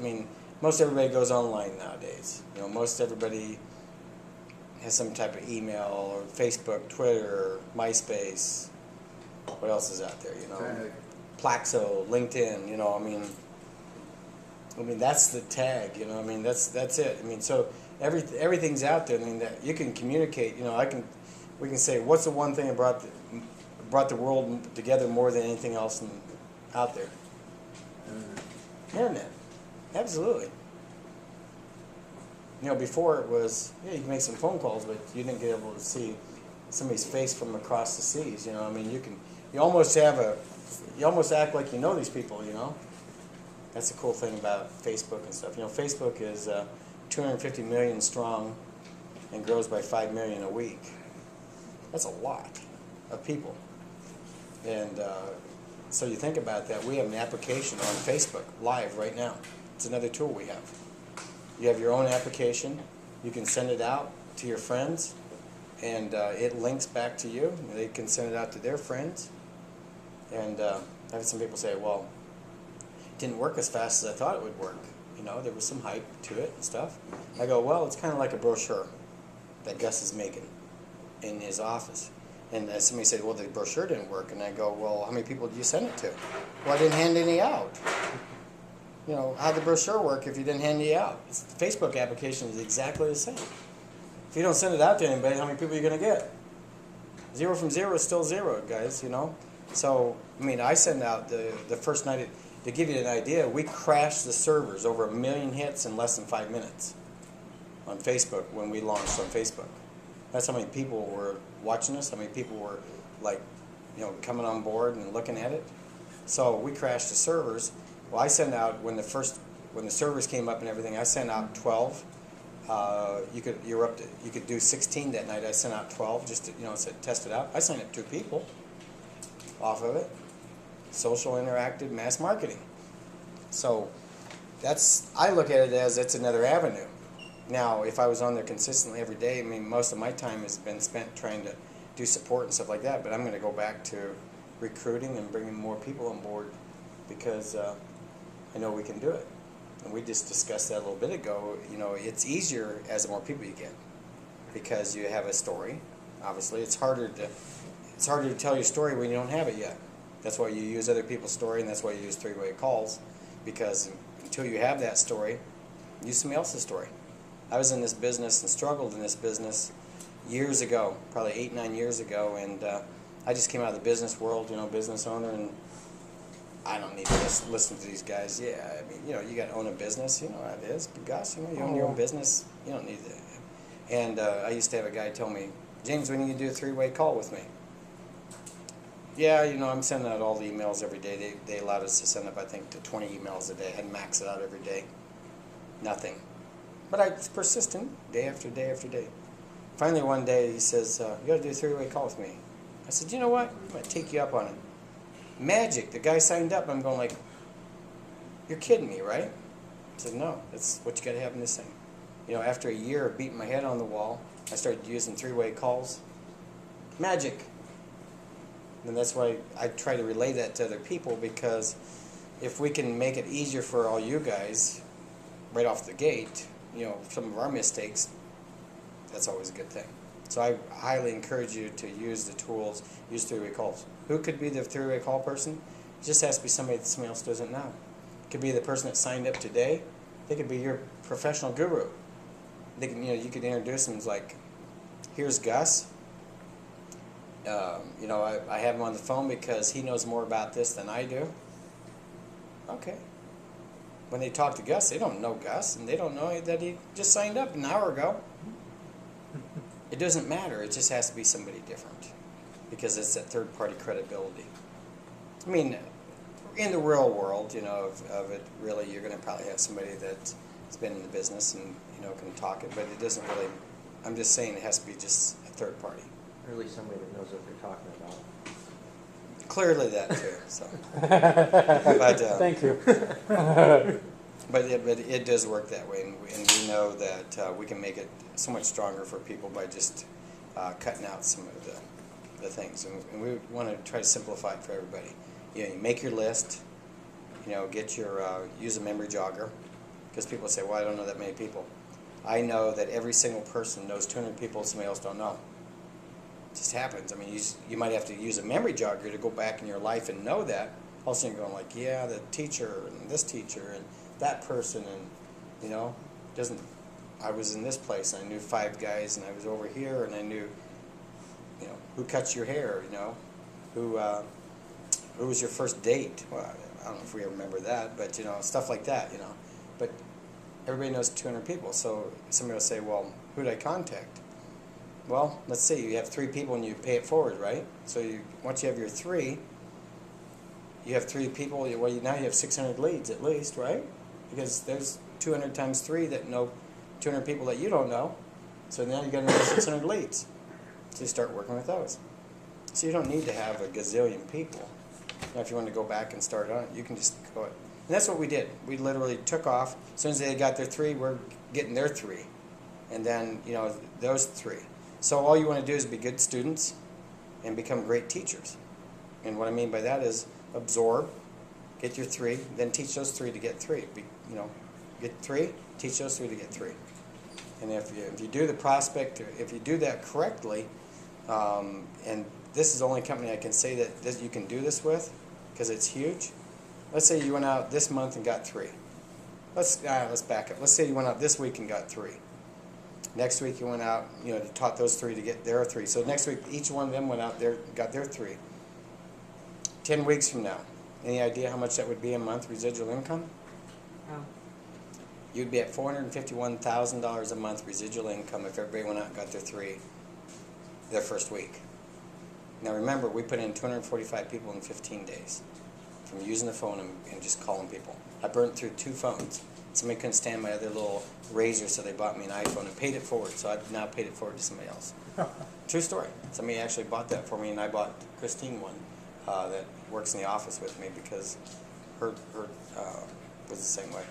I mean, most everybody goes online nowadays. You know, most everybody has some type of email or Facebook, Twitter, MySpace. What else is out there? You know, Plaxo, LinkedIn. You know, I mean that's the tag. You know, I mean that's it. I mean, so everything's out there. I mean that you can communicate. You know, we can say what's the one thing that brought the world together more than anything else out there. Internet, absolutely. You know, before it was, yeah, you can make some phone calls, but you didn't get able to see somebody's face from across the seas. You know, I mean, you almost act like you know these people. You know, that's the cool thing about Facebook and stuff. You know, Facebook is 250 million strong and grows by 5 million a week. That's a lot of people, and so you think about that. We have an application on Facebook live right now. It's another tool we have. You have your own application. You can send it out to your friends, and it links back to you. They can send it out to their friends. And I've had some people say, well, it didn't work as fast as I thought it would work. You know, there was some hype to it and stuff. I go, well, it's kind of like a brochure that Gus is making in his office. And somebody said, well, the brochure didn't work. And I go, well, how many people did you send it to? Well, I didn't hand any out. You know, how'd the brochure work if you didn't hand it out? The Facebook application is exactly the same. If you don't send it out to anybody, how many people are you going to get? 0 from 0 is still 0, guys, you know? So, I mean, I send out the first night, to give you an idea, we crashed the servers, over 1 million hits in less than 5 minutes on Facebook when we launched on Facebook. That's how many people were watching us, how many people were, like, you know, coming on board and looking at it. So we crashed the servers. Well, I sent out, when the servers came up and everything, I sent out 12. You could do 16 that night. I sent out 12 just to, you know, test it out. I signed up 2 people off of it. Social, interactive, mass marketing. So I look at it as it's another avenue. Now, if I was on there consistently every day, I mean, most of my time has been spent trying to do support and stuff like that, but I'm going to go back to recruiting and bringing more people on board because I know we can do it. And we just discussed that a little bit ago. You know, it's easier as the more people you get because you have a story. Obviously, it's harder to tell your story when you don't have it yet. That's why you use other people's story, and that's why you use three-way calls, because until you have that story, use somebody else's story. I was in this business and struggled in this business years ago, probably 8, 9 years ago, and I just came out of the business world, you know, business owner, and I don't need to listen to these guys. Yeah, I mean, you know, you got to own a business, you know how it is. But gosh, you know, you own your own business, you don't need to. And I used to have a guy tell me, James, when you do a 3-way call with me? Yeah, you know, I'm sending out all the emails every day. They allowed us to send up, I think, to 20 emails a day. I had to max it out every day. Nothing. But I was persistent, day after day after day. Finally, one day, he says, you got to do a 3-way call with me. I said, you know what? I'm going to take you up on it. Magic. The guy signed up. I'm going like, you're kidding me, right? I said, no, that's what you got to have in this thing. You know, after a year of beating my head on the wall, I started using 3-way calls. Magic. And that's why I try to relay that to other people, because if we can make it easier for all you guys right off the gate, you know, some of our mistakes, that's always a good thing. So I highly encourage you to use the tools, use 3-way calls. Who could be the 3-way call person? It just has to be somebody that somebody else doesn't know. It could be the person that signed up today. They could be your professional guru. They can, you know, you could introduce them as like, here's Gus. You know, I have him on the phone because he knows more about this than I do. Okay. When they talk to Gus, they don't know Gus, and they don't know that he just signed up an hour ago. It doesn't matter. It just has to be somebody different because it's that third-party credibility. I mean, in the real world, you know, of it, really, you're going to probably have somebody that's been in the business and, you know, can talk it, but it doesn't really, I'm just saying it has to be just a third party. Or at least somebody that knows what they're talking about. Clearly that, too. So. But, Thank you. But it does work that way, and we know that we can make it so much stronger for people by just cutting out some of the things. And we want to try to simplify it for everybody. You know, you make your list. You know, get your use a memory jogger. Because people say, well, I don't know that many people. I know that every single person knows 200 people somebody else don't know. It just happens. I mean, you might have to use a memory jogger to go back in your life and know that. All of a sudden you're going like, yeah, the teacher and this teacher and that person, and you know, doesn't. I was in this place and I knew 5 guys, and I was over here and I knew, you know, who cuts your hair, you know, who was your first date. Well, I don't know if we remember that, but you know, stuff like that, you know. But everybody knows 200 people, so somebody will say, well, who did I contact? Well, let's see, you have 3 people and you pay it forward, right? So once you have your 3, you have 3 people, well, now you have 600 leads at least, right? Because there's 200 times 3 that know 200 people that you don't know. So now you got another 600 leads. So you start working with those. So you don't need to have a gazillion people. Now, if you want to go back and start on it, you can just go. And that's what we did. We literally took off. As soon as they got their 3, we're getting their 3. And then, you know, those 3. So all you want to do is be good students and become great teachers. And what I mean by that is absorb, get your 3, then teach those 3 to get 3. You know, get 3, teach those 3 to get 3. And if you do the prospect, if you do that correctly, and this is the only company I can say that you can do this with, because it's huge. Let's say you went out this month and got 3. Let's back up. Let's say you went out this week and got 3. Next week you went out, you know, taught those 3 to get their 3. So next week each one of them went out there, got their 3. 10 weeks from now, any idea how much that would be a month residual income? Oh. You'd be at $451,000 a month residual income if everybody went out and got their 3 their first week. Now remember, we put in 245 people in 15 days from using the phone and just calling people. I burned through 2 phones. Somebody couldn't stand my other little razor, so they bought me an iPhone and paid it forward. So I've now paid it forward to somebody else. True story. Somebody actually bought that for me, and I bought Christine one that works in the office with me because her was the same way.